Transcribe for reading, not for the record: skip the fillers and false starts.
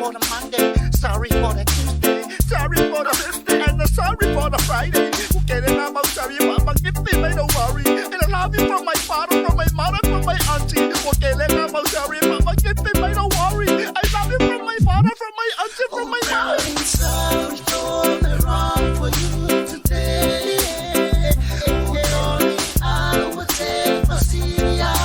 for the Monday, sorry for the Tuesday, sorry for the Wednesday, and sorry for the Friday. Okay, then I'm sorry, Mama, give me, don't worry. And I love you from my father, from my mother, from my auntie. Okay, then I'm sorry, Mama, give me, don't worry. I love you from my father, from my auntie, from my mother. Sorry for the wrong for you today. I would take my Syria.